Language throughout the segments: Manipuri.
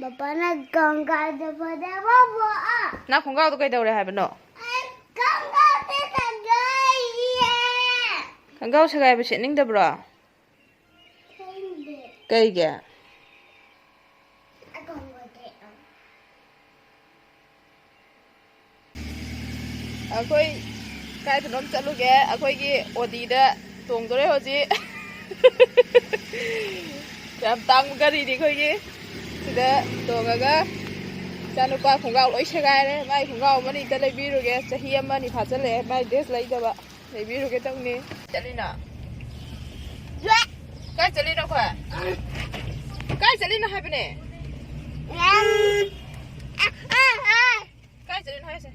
Papana Ganga the Phajaba. Na khongaw do kai daure haibano. Ganga the Segaire. Khongaw Segaire ba setning da bro. Kai ge. Akoi kai phanom chalu ge akoi gi odi da tong dore hoji. Yam tang gari di khoi gi. Sida tongaga chanupa khongaw loi Segaire mai khongaw mani ta lei biru ge chahi amani phajale mai dress lai da ba lei biru ge tongni chalina. Kai chalina khwa. Kai chalina haibne. Kai chalina haise.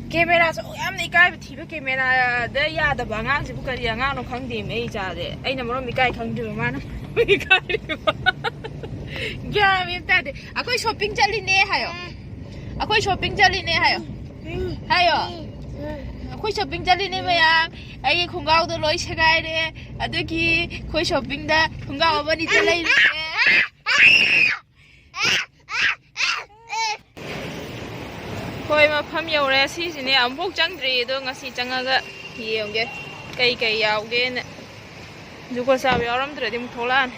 Camera so am ni kai thiba camera da ya da ba ngang sibu kari ngang no khang di me cha de ai na moro mi kai khang du ma na mi kai ya mi ta de akoi shopping chali ne hayo akoi shopping chali ne hayo hayo akoi shopping chali ne ba ai khongaw do loi Segaire adagi khoi shopping da khongaw ba ni ta lai Koi ma pham yaure si sine ambok changdri do ngasi changaga yewge kai yawge ne juko sa yaram dre dim tholan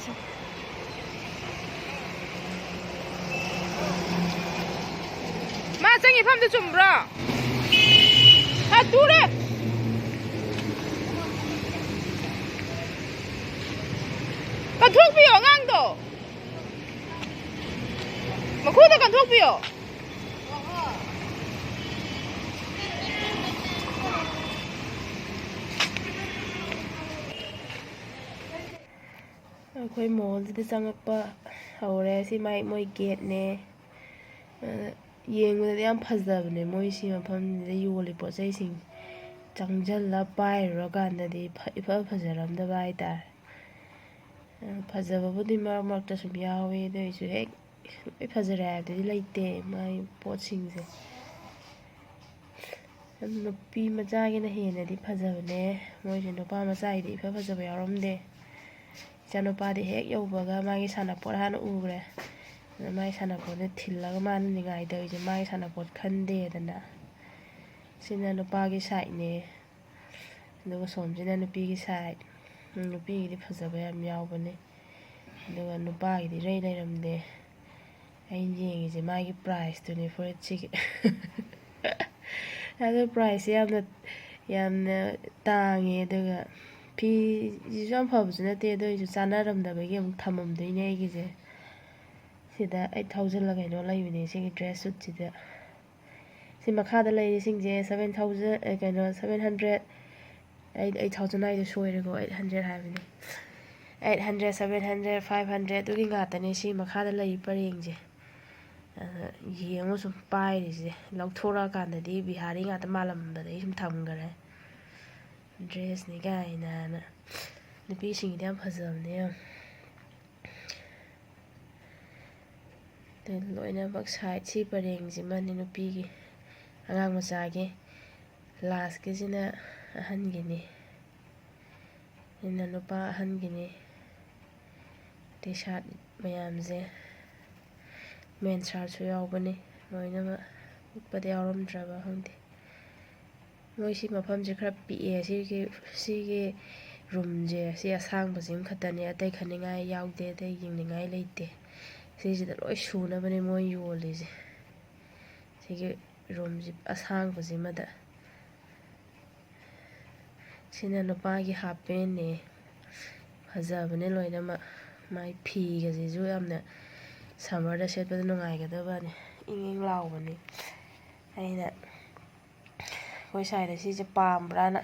ma changi pham de chumbra ha ture kan thok biyo ngang do ma khu da kan thok biyo Akoi mall sida changakpa haure si mai moi gate ne yengda yam phajabne moi si mafam de yoli pochai sing changjalla pairo ganda di ifa phajaram da bai ta phajaba budi mar ta sum yawe de su hek phajara de leite mai pot sing se nupi macha gi na hena di phajabne moi je nupa macha gi ifa phajaba yaram de Chanupa di hek yobaga magi sanapot han ugre mai sanapot de thillaga man ningai da je mai sanapot khande dana sina nupa gi side ne duga som sina nupi gi side nupi gi phajaba yam yawbane duga nupa gi di rei leiramde ai yengi je mai gi price to ne for chik ado price yamna tangi duga 피 지점 파부스나 때도 이제 자나람다베게 탐험되네 이게제 시다 8000 라가이노 라이비네 시 드레스 수치다 시 마카다 라이싱제 7000 에가노 700 8000 아이도 쇼이르고 800 하비네 800 700 500 두기 가다네 시 마카다 라이 퍼링제 예모 좀 빠이리제 럭토라 간다디 비하리 가다 말람다데 좀 탐거래 dress ni guy na nupi sing idam phajamne te loina bak side chi pareng ji mani nupi gi angang macha gi last gi jina ahan gi ni ina nupa ahan gi ni t-shirt mayam je men shirt su yaw bani loina ma pade yaram draba hangde moi si mafam je khara pi si room je si asang bajim khatane atai khaningai yaude dai yingningai leite si jida loi suna bane moi yoli je si room ji asang bajima da sina nupa gi happen ne phajabane loina ma mai phi ga je ju yamna summer da set bada nungai ga da bane ing lawbane aina koi side si je pambra na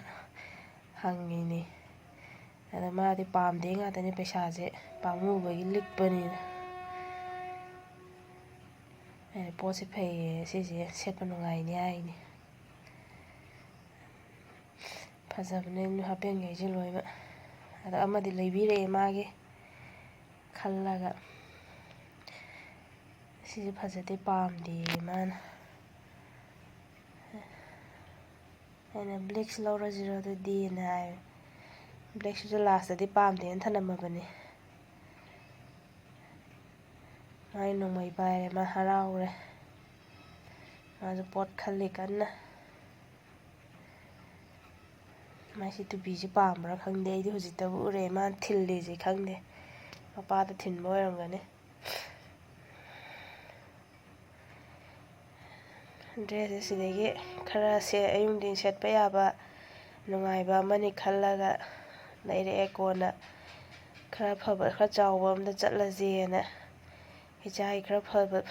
hangi ni ada ma di pamde nga tane paisa je pamu ba gi likpani ai posi phei si je set pa nungai ni ai ni phajabne nu hapen ge je loima ada amadi leibire ma ge khallaga si je phajate pamde man ana black slora zero to d na black su last di pam de thana ma bane ꯃꯥꯏ ꯅꯣꯡꯃꯩ ꯄꯥꯏꯔꯦ ꯃꯥ ꯍꯔꯥꯎꯔꯦ ꯃꯥꯁꯨ ꯄꯣꯠ ꯈꯜꯂꯤ ꯀꯟꯅ ꯃꯥꯁꯤ ꯇꯨꯄꯤꯁꯤ ꯄꯥꯝꯕ꯭ꯔꯥ ꯈꯪꯗꯦ ꯑꯩꯗꯤ ꯍꯧꯖꯤꯛꯇꯕꯨ ꯎꯔꯦ ꯃꯥꯅ ꯊꯤꯜꯂꯤꯁꯤ ꯈꯪꯗꯦ ꯃꯄꯥꯗ ꯊꯤꯟꯕ ꯑꯣꯏꯔꯝꯒꯅꯤ ꯗ꯭ꯔꯦꯁꯁꯦ ꯁꯤꯗꯒꯤ ꯈꯔ ꯑꯌꯨꯛ ꯅꯨꯡꯊꯤꯟ ꯁꯦꯠꯄ ꯌꯥꯕ ꯅꯨꯡꯉꯥꯏꯕ ꯑꯃꯅꯤ ꯈꯜꯂꯒ ꯂꯩꯔꯛꯑꯦ ꯀꯣꯟꯅ ꯈꯔ ꯐꯕ ꯈꯔ ꯆꯥꯎꯕ ꯑꯝꯗ ꯆꯠꯂꯁꯦꯅ ꯏꯆꯥꯒꯤ ꯈꯔ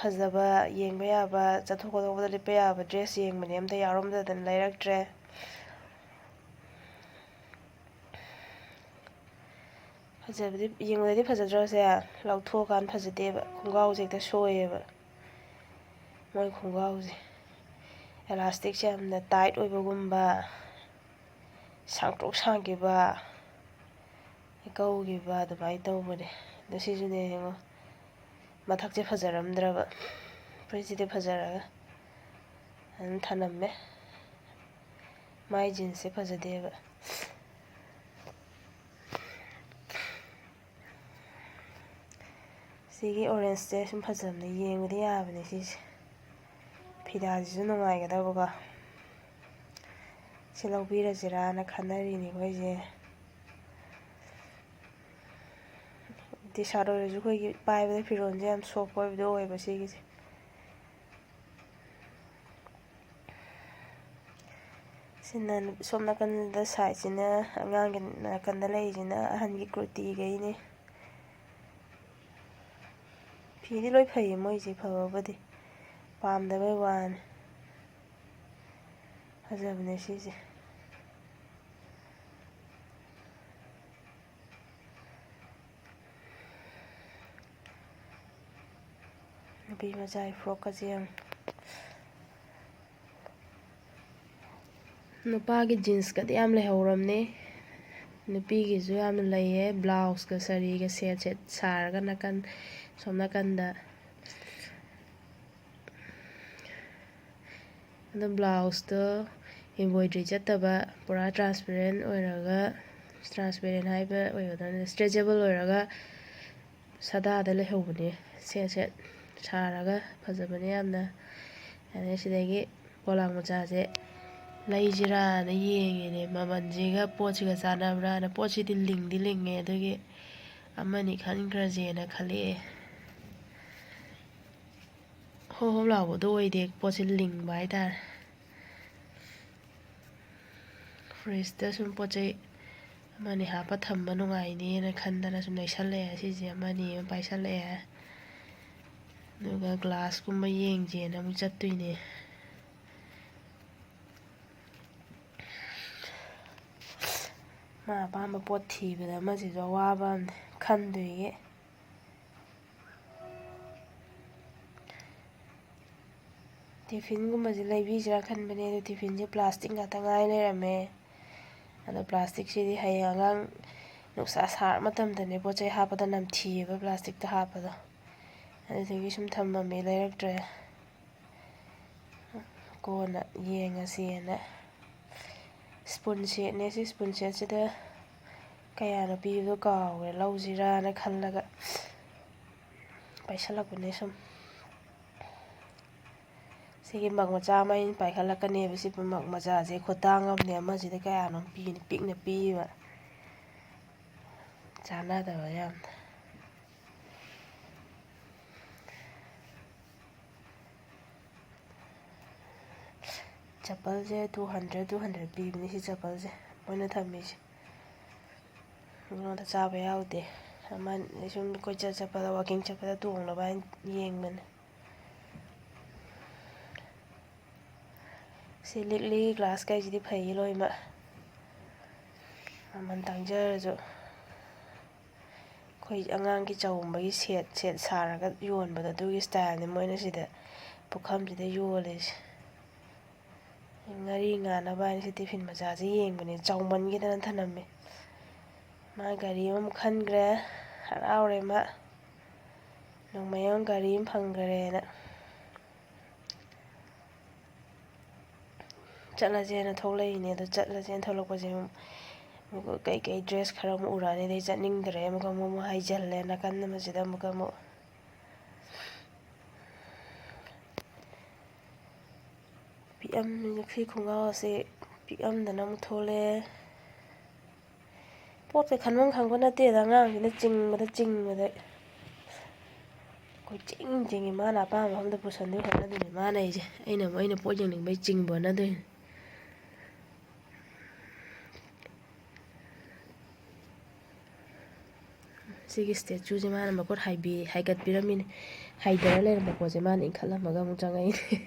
ꯐꯖꯕ ꯌꯦꯡꯕ ꯌꯥꯕ ꯆꯠꯊꯣꯛ ꯈꯣꯠꯊꯣꯛꯄꯗ ꯂꯤꯠꯄ ꯌꯥꯕ ꯗ꯭ꯔꯦꯁ ꯌꯦꯡꯕꯅꯦ ꯑꯝꯇ ꯌꯥꯎꯔꯝꯗꯗꯅ ꯂꯩꯔꯛꯇ꯭ꯔꯦ ꯌꯦꯡꯕꯗꯗꯤ ꯐꯖꯗ꯭ꯔꯣꯁꯦ ꯂꯧꯊꯣꯛꯑꯀꯥꯟꯗ ꯐꯖꯗꯦꯕ ꯈꯣꯡꯒ꯭ꯔꯥꯎꯁꯦ ꯍꯦꯛꯇ ꯁꯣꯏꯑꯦꯕ ꯃꯣꯏ ꯈꯣꯡꯒ꯭ꯔꯥꯎꯁꯦ ꯑꯦꯂꯥꯁꯇꯤꯛꯁꯦ ꯌꯥꯝꯅ ꯇꯥꯏꯠ ꯑꯣꯏꯕꯒꯨꯝꯕ ꯁꯥꯡꯇ꯭ꯔꯣꯛ ꯁꯥꯡꯈꯤꯕ ꯀꯧꯈꯤꯕ ꯑꯗꯨꯃꯥꯏꯅ ꯇꯧꯕꯅꯦ ꯑꯗꯣ ꯁꯤꯁꯨꯅꯦ ꯌꯦꯡꯉꯣ ꯃꯊꯛꯁꯦ ꯐꯖꯔꯝꯗ꯭ꯔꯕ ꯐꯨꯔꯤꯠꯁꯤꯗꯤ ꯐꯖꯔꯒ ꯑꯗꯨꯝ ꯊꯅꯝꯃꯦ ꯃꯥꯏ ꯖꯤꯟꯁꯁꯦ ꯐꯖꯗꯦꯕ ꯁꯤꯒꯤ ꯑꯣꯔꯦꯟꯖꯁꯦ ꯁꯨꯝ ꯐꯖꯕꯅꯦ ꯌꯦꯡꯕꯗꯤ ꯌꯥꯕꯅꯦ ꯁꯤꯁꯦ ꯐꯤꯗꯥꯁꯤꯁꯨ ꯅꯨꯡꯉꯥꯏꯒꯗꯕꯀꯣ ꯁꯤ ꯂꯧꯕꯤꯔꯁꯤꯔꯥꯅ ꯈꯟꯅꯔꯤꯅꯤ ꯑꯩꯈꯣꯏꯁꯦ ꯇꯤ ꯁꯥꯔꯠ ꯑꯣꯏꯔꯁꯨ ꯑꯩꯈꯣꯏꯒꯤ ꯄꯥꯏꯕꯗ ꯐꯤꯔꯣꯟꯁꯦ ꯌꯥꯝ ꯁꯣꯐ ꯑꯣꯏꯕꯗꯣ ꯑꯣꯏꯕ ꯁꯤꯒꯤꯁꯦ ꯁꯤꯅ ꯁꯣꯝ ꯅꯥꯀꯟꯗ ꯁꯥꯏꯠꯁꯤꯅ ꯑꯉꯥꯡꯒꯤ ꯅꯥꯀꯟꯗ ꯂꯩꯔꯤꯁꯤꯅ ꯑꯍꯟꯒꯤ ꯀꯨꯔꯇꯤꯈꯩꯅꯤ ꯐꯤꯗꯤ ꯂꯣꯏ ꯐꯩꯌꯦ ꯃꯣꯏꯁꯦ ꯐꯕꯕꯨꯗꯤ ꯄꯥꯝꯗꯕꯩ ꯋꯥꯅꯤ ꯐꯖꯕꯅꯦ ꯁꯤꯁꯦ ꯅꯨꯄꯤ ꯃꯆꯥꯒꯤ ꯐ꯭ꯔꯣꯛꯀꯁꯦ ꯌꯥꯝ ꯅꯨꯄꯥꯒꯤ ꯖꯤꯟꯁꯀꯗꯤ ꯌꯥꯝ ꯂꯩꯍꯧꯔꯝꯅꯦ ꯅꯨꯄꯤꯒꯤꯁꯨ ꯌꯥꯝꯅ ꯂꯩꯌꯦ ꯕ꯭ꯂꯥꯎꯁꯀ ꯁꯥꯔꯤꯒ ꯁꯦꯠ ꯁꯥꯔꯒ ꯅꯥꯀꯟ ꯁꯣꯝ ꯅꯥꯀꯟꯗ ꯑꯗꯣ ꯕ꯭ꯂꯥꯎꯁꯇꯣ ꯏꯝꯕꯣꯏꯗ꯭ꯔꯤ ꯆꯠꯇꯕ ꯄꯨꯔꯥ ꯇ꯭ꯔꯥꯟꯁꯄꯦꯔꯦꯟ ꯑꯣꯏꯔꯒ ꯇ꯭ꯔꯥꯟꯁꯄꯦꯔꯦꯟ ꯍꯥꯏꯕ ꯑꯣꯏꯒꯗ꯭ꯔꯥ ꯏꯁꯇ꯭ꯔꯦꯆꯦꯕꯜ ꯑꯣꯏꯔꯒ ꯁꯥꯗꯥꯗ ꯂꯩꯍꯧꯕꯅꯦ ꯁꯦꯠ ꯁꯥꯔꯒ ꯐꯖꯕꯅꯦ ꯌꯥꯝꯅ ꯑꯗꯩ ꯁꯤꯗꯒꯤ ꯄꯣꯂꯥꯡ ꯃꯆꯥꯁꯦ ꯂꯩꯁꯤꯔꯥꯅ ꯌꯦꯡꯉꯤꯅꯦ ꯃꯃꯜꯁꯤꯒ ꯄꯣꯠꯁꯤꯒ ꯆꯥꯟꯅꯕ꯭ꯔꯥꯅ ꯄꯣꯠꯁꯤꯗꯤ ꯂꯤꯡꯗꯤ ꯂꯤꯡꯉꯦ ꯑꯗꯨꯒꯤ ꯑꯃꯅꯤ ꯈꯟꯈ꯭ꯔꯁꯦꯅ ꯈꯜꯂꯛꯑꯦ ꯍꯣ ꯍꯣ ꯂꯥꯎꯕꯗꯣ ꯑꯣꯏꯗꯦ ꯄꯣꯠꯁꯦ ꯂꯤꯡꯕ ꯍꯥꯏꯇꯥꯔꯦ ꯐ꯭ꯔꯤꯖꯇ ꯁꯨꯝ ꯄꯣꯠ ꯆꯩ ꯑꯃꯅꯤ ꯍꯥꯞꯄ ꯊꯝꯕ ꯅꯨꯡꯉꯥꯏꯅꯦꯅ ꯈꯟꯗꯅ ꯁꯨꯝ ꯂꯩꯁꯜꯂꯛꯑꯦ ꯁꯤꯁꯦ ꯑꯃꯅꯤ ꯑꯃ ꯄꯥꯏꯁꯜꯂꯛꯑꯦ ꯑꯗꯨꯒ ꯒ꯭ꯂꯥꯁꯀꯨꯝꯕ ꯌꯦꯡꯁꯦꯅ ꯑꯃꯨꯛ ꯆꯠꯇꯣꯏꯅꯦ ꯃꯥ ꯑꯄꯥꯝꯕ ꯄꯣꯠ ꯊꯤꯕꯗ ꯑꯃꯁꯤꯁꯨ ꯑꯋꯥꯕ ꯑꯃꯅꯤ ꯈꯟꯗꯣꯏꯒꯤ ꯇꯤꯐꯤꯟꯒꯨꯝꯕꯁꯦ ꯂꯩꯕꯤꯁꯤꯔꯥ ꯈꯟꯕꯅꯦ ꯑꯗꯣ ꯇꯤꯐꯤꯟꯁꯦ ꯄ꯭ꯂꯥꯁꯇꯤꯛ ꯉꯥꯛꯇ ꯉꯥꯏ ꯂꯩꯔꯝꯃꯦ ꯑꯗꯣ ꯄ꯭ꯂꯥꯁꯇꯤꯛꯁꯤꯗꯤ ꯍꯌꯦꯡ ꯑꯉꯥꯡ ꯅꯨꯡꯁꯥ ꯁꯥꯔ ꯃꯇꯝꯗꯅꯦ ꯄꯣꯠ ꯆꯩ ꯍꯥꯞꯄꯗ ꯅꯝꯊꯤꯑꯕ ꯄ꯭ꯂꯥꯁꯇꯤꯛꯇ ꯍꯥꯞꯄꯗꯣ ꯑꯗꯨꯗꯒꯤ ꯁꯨꯝ ꯊꯝꯃꯝꯃꯦ ꯂꯩꯔꯛꯇ꯭ꯔꯦ ꯀꯣꯟꯅ ꯌꯦꯡꯉꯁꯦꯅ ꯁ꯭ꯄꯨꯟ ꯁꯦꯠꯅꯦ ꯁꯤ ꯁ꯭ꯄꯨꯟ ꯁꯦꯠꯁꯤꯗ ꯀꯌꯥꯅꯣ ꯄꯤꯕꯗꯣ ꯀꯥꯎꯈ꯭ꯔꯦ ꯂꯧꯁꯤꯔꯥꯅ ꯈꯜꯂꯒ ꯄꯥꯏꯁꯜꯂꯛꯄꯅꯦ ꯁꯨꯝ ꯁꯤꯒꯤ ꯃग ꯃꯆꯥ ꯑꯃ ꯑꯩꯅ ꯄꯥꯏꯈꯠꯂꯛꯀꯅꯦꯕ ꯁꯤ ꯃग ꯃꯆꯥꯁꯦ ꯈꯨꯇꯥꯡ ꯑꯃꯅꯦ ꯑꯃꯁꯤꯗ ꯀꯌꯥꯅꯣ ꯄꯤꯛꯅ ꯄꯤꯕ ꯆꯥꯟꯅꯗꯕ ꯌꯥꯝꯅ ꯆꯄꯜꯁꯦ 200 ꯄꯤꯕꯅꯤ ꯁꯤ ꯆꯄꯜꯁꯦ ꯃꯣꯏꯅ ꯊꯝꯃꯤꯁꯦ ꯑꯩꯉꯣꯟꯗ ꯆꯥꯕ ꯌꯥꯎꯗꯦ ꯑꯃ ꯁꯨꯝ ꯀꯣꯏꯆꯠ ꯆꯠꯄꯗ ꯋꯥꯛꯀꯤꯡ ꯆꯠꯄꯗ ꯇꯣꯡꯅꯕ ꯍꯥꯏꯅ ꯌꯦꯡꯕꯅꯦ ꯁꯤ ꯂꯤꯛꯂꯤ ꯒ꯭ꯂꯥꯁ ꯀꯩꯁꯤꯗꯤ ꯐꯩ ꯂꯣꯏꯅꯃꯛ ꯃꯃꯜ ꯇꯥꯡꯖꯔꯁꯨ ꯑꯩꯈꯣꯏ ꯑꯉꯥꯡꯒꯤ ꯆꯒꯨꯝꯕꯒꯤ ꯁꯦꯠ ꯁꯥꯔꯒ ꯌꯣꯟꯕꯗꯣ ꯑꯗꯨꯒꯤ ꯁ꯭ꯇꯥꯏꯜꯅꯤ ꯃꯣꯏꯅ ꯁꯤꯗ ꯄꯨꯈꯝꯁꯤꯗ ꯌꯣꯜꯂꯤꯁꯦ ꯉꯥꯔꯤ ꯉꯥꯟꯅꯕ ꯍꯥꯏꯅ ꯁꯤ ꯇꯤꯐꯤꯟ ꯃꯆꯥꯁꯦ ꯌꯦꯡꯕꯅꯦ ꯆꯥꯎꯃꯟꯈꯤꯗꯅ ꯊꯅꯝꯃꯦ ꯃꯥ ꯒꯥꯔꯤ ꯑꯃꯃꯨꯛ ꯈꯟꯈ꯭ꯔꯦ ꯍꯔꯥꯎꯔꯦ ꯃꯥ ꯅꯣꯡꯃꯩ ꯑꯃ ꯒꯥꯔꯤ ꯑꯃ ꯐꯪꯈ꯭ꯔꯦꯅ ꯆꯠꯂꯁꯦꯅ ꯊꯣꯛꯂꯛꯏꯅꯦ ꯑꯗꯣ ꯆꯠꯂꯁꯦꯅ ꯊꯣꯛꯂꯛꯄꯁꯦ ꯀꯩꯀꯩ ꯗ꯭ꯔꯦꯁ ꯈꯔ ꯑꯃꯨꯛ ꯎꯔꯛꯑꯅꯤ ꯑꯗꯩ ꯆꯠꯅꯤꯡꯗ꯭ꯔꯦ ꯑꯃꯨꯛ ꯍꯥꯏꯖꯜꯂꯦ ꯅꯥꯀꯟ ꯑꯃꯁꯤꯗ ꯑꯃꯨꯛ ꯐꯤ ꯈꯣꯡꯒ꯭ꯔꯥꯎ ꯑꯁꯤ ꯄꯤꯛꯑꯝꯗꯅ ꯑꯃꯨꯛ ꯊꯣꯛꯂꯛꯑꯦ ꯄꯣꯠꯁꯦ ꯈꯟꯐꯝ ꯈꯪꯕ ꯅꯠꯇꯦꯗ ꯑꯉꯥꯡꯁꯤꯅ ꯆꯤꯡꯕꯗ ꯑꯩꯈꯣꯏ ꯆꯤꯡꯉꯤ ꯃꯥꯅ ꯑꯄꯥꯝꯕ ꯃꯐꯝꯗ ꯄꯨꯁꯟꯗꯣꯏ ꯍꯣꯠꯅꯗꯣꯏꯅꯤ ꯃꯥꯅ ꯑꯩꯅ ꯄꯣꯠ ꯌꯦꯡꯅꯤꯡꯕꯩ ꯆꯤꯡꯕ ꯍꯣꯠꯅꯗꯣꯏꯅꯤ ꯁꯤꯒꯤ ꯏꯁꯇꯦꯆꯨꯁꯦ ꯃꯥꯅ ꯃꯈꯨꯠ ꯍꯥꯏꯒꯠꯄꯤꯔꯝꯃꯤꯅꯤ ꯍꯥꯏꯊꯔ ꯂꯩꯔꯝꯕ ꯄꯣꯠꯁꯦ ꯃꯥꯅ ꯏꯟꯈꯠꯂꯝꯃꯒ ꯑꯃꯨꯛ ꯆꯪꯉꯛꯏꯅꯤ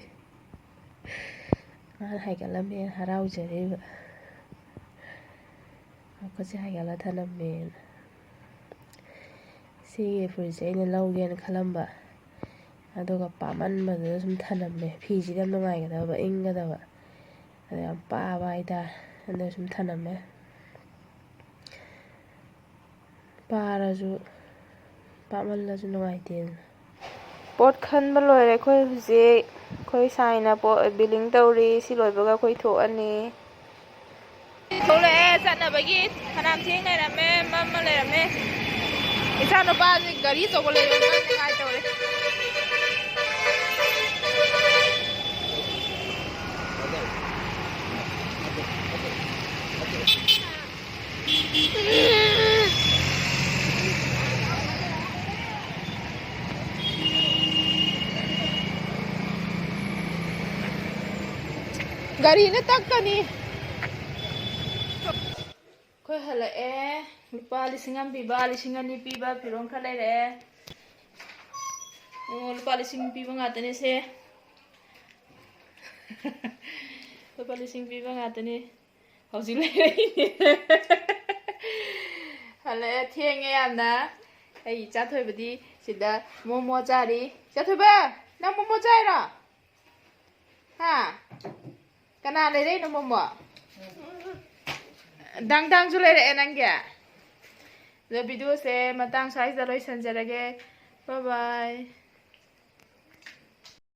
ꯃꯥꯅ ꯍꯥꯏꯒꯠꯂꯝꯃꯦꯅ ꯍꯔꯥꯎꯖꯔꯤꯕ ꯃꯈꯨꯠꯁꯦ ꯍꯥꯏꯒꯠꯂ ꯊꯅꯝꯃꯦꯅ ꯁꯤꯒꯤ ꯐꯨꯔꯤꯠꯁꯦ ꯑꯩꯅ ꯂꯧꯒꯦꯅ ꯈꯜꯂꯝꯕ ꯑꯗꯨꯒ ꯄꯥꯝꯃꯟꯕꯗꯨꯗ ꯁꯨꯝ ꯊꯅꯝꯃꯦ ꯐꯤꯁꯤꯗꯤ ꯌꯥꯝ ꯅꯨꯡꯉꯥꯏꯒꯗꯕ ꯏꯪꯒꯗꯕ ꯑꯗ ꯌꯥꯝ ꯄꯥꯕ ꯍꯥꯏꯇꯥꯔꯦ ꯑꯗꯨꯅ ꯁꯨꯝ ꯊꯅꯝꯃꯦ ꯄꯥꯔꯁꯨ ꯄꯥꯃꯜꯂꯁꯨ ꯅꯨꯡꯉꯥꯏꯇꯦꯗꯅ ꯄꯣꯠ ꯈꯟꯕ ꯂꯣꯏꯔꯦ ꯑꯩꯈꯣꯏ ꯍꯧꯖꯤꯛ ꯑꯩꯈꯣꯏ ꯁꯥꯏꯅ ꯄꯣꯠ ꯕꯤꯂꯤꯡ ꯇꯧꯔꯤ ꯁꯤ ꯂꯣꯏꯕꯒ ꯑꯩꯈꯣꯏ ꯊꯣꯛꯑꯅꯤ ꯊꯣꯛꯂꯛꯑꯦ ꯆꯠꯅꯕꯒꯤ ꯐꯅꯌꯥꯝ ꯊꯦꯡ ꯂꯩꯔꯝꯃꯦ ꯃꯝꯃ ꯂꯩꯔꯝꯃꯦ ꯏꯆꯥ ꯅꯨꯄꯥꯁꯤ ꯒꯥꯔꯤ ꯑꯆꯧꯕ ꯂꯩꯕ ꯉꯥꯏ ꯇꯧꯔꯦ ꯒꯥꯔꯤꯅ ꯇꯛꯀꯅꯤ ꯑꯩꯈꯣꯏ ꯍꯜꯂꯛꯑꯦ ꯂꯨꯄꯥ 1,000 ꯄꯤꯕ 2,000 ꯄꯤꯕ ꯐꯤꯔꯣꯟ ꯈꯔ ꯂꯩꯔꯛꯑꯦ ꯂꯨꯄꯥ 1,000 ꯄꯤꯕ ꯉꯥꯛꯇꯅꯦ ꯁꯦ ꯂꯨꯄꯥ 1,000 ꯄꯤꯕ ꯉꯥꯛꯇꯅꯤ ꯍꯧꯖꯤꯛ ꯂꯩꯔꯛꯏꯅꯦ ꯍꯜꯂꯛꯑꯦ ꯊꯦꯡꯉꯦ ꯌꯥꯝꯅ ꯑꯩ ꯏꯆꯥ ꯊꯣꯏꯕꯗꯤ ꯁꯤꯗ ꯃꯣꯃꯣ ꯆꯥꯔꯤ ꯏꯆꯥ ꯊꯣꯏꯕ ꯅꯪ ꯃꯣꯃꯣ ꯆꯥꯏꯔꯣ ꯍꯥ ꯀꯅꯥ ꯂꯩꯔꯛꯏꯅꯣ ꯃꯣꯃꯣ ꯗꯥꯡꯁꯨ ꯂꯩꯔꯛꯑꯦ ꯅꯪꯒꯤ ꯑꯗꯣ ꯚꯤꯗꯤꯑꯣꯁꯦ ꯃꯇꯥꯡ ꯁ꯭ꯋꯥꯏꯁꯤꯗ ꯂꯣꯏꯁꯟꯖꯔꯒꯦ ꯕꯥꯏ ꯕꯥꯏ